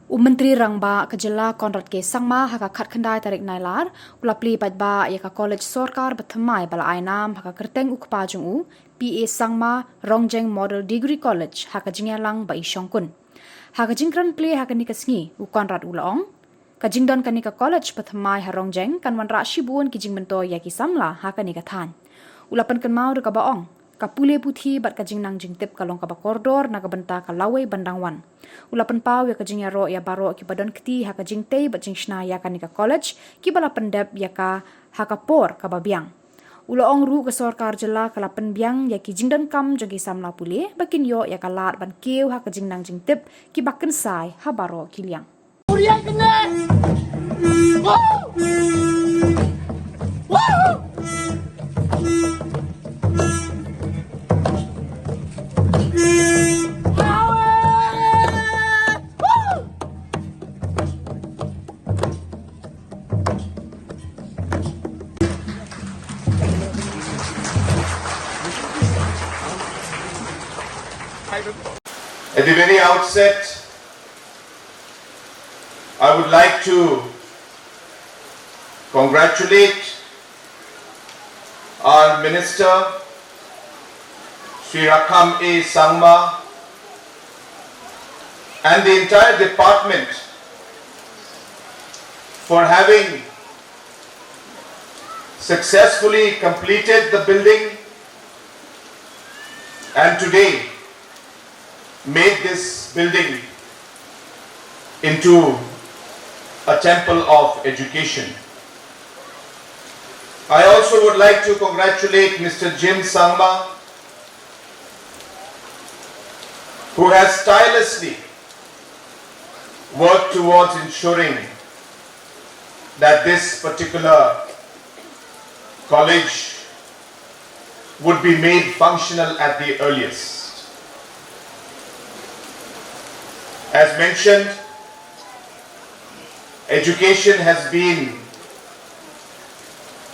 Myntri Rangbah ke Jylla Conrad ke Sangma haka khat khandai tarik Nailar Plie Paidbah ka college sorkar bathymmai bala ainam haka kyrteng ukpa jong PA Sangma Rongjeng Model Degree College haka jingialang baishongkun. Haka jingkren play haka nika sngi Conrad ulaong ka jingdon kanika college bathymmai ha Rongjeng kan wanrah shibun ki jingmyntoi ki Samla haka nika thain. Ulapan kynmaw de kaba ong ka pule puthi bat ka jingnang jingtip kalong kaba kordor naga benta ka lawai bandangwan. Ulapan pau ya ka jingyaro ya baro ki badon kti ha ka jingtei bat jingshna ya ka nika college ki bala pendep ya ka haka por ka babiang. Ulaong ru ka sorkar Jylla ka lapan biang ya ki jingdon kam jogi Samla pule bakin yo ya ka lat ban keu ha ka jingnang jingtip ki bakken sai ha baro ki liang. At the very outset, I would like to congratulate our Minister, Sri Rakham A. Sangma, and the entire department for having successfully completed the building and today made this building into a temple of education. I also would like to congratulate Mr. Jim Sangma, who has tirelessly worked towards ensuring that this particular college would be made functional at the earliest. As mentioned, education has been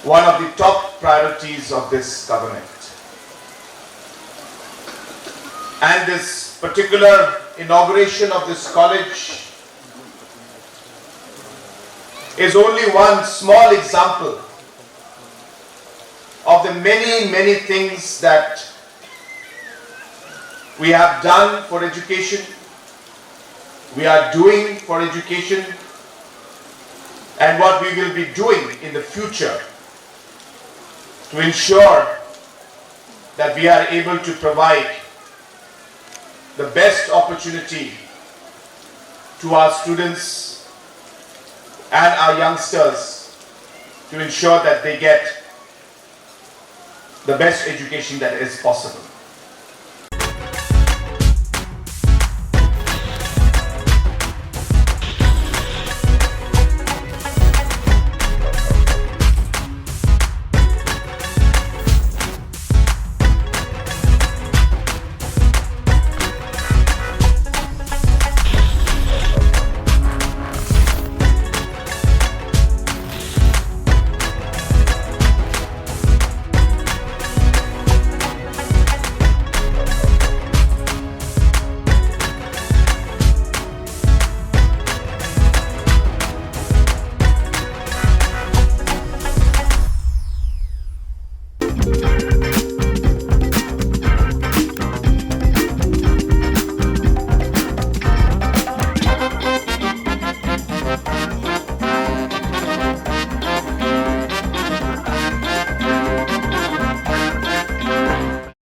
one of the top priorities of this government. And this particular inauguration of this college is only one small example of the many things that we have done for education, we are doing for education, and what we will be doing in the future to ensure that we are able to provide the best opportunity to our students and our youngsters to ensure that they get the best education that is possible.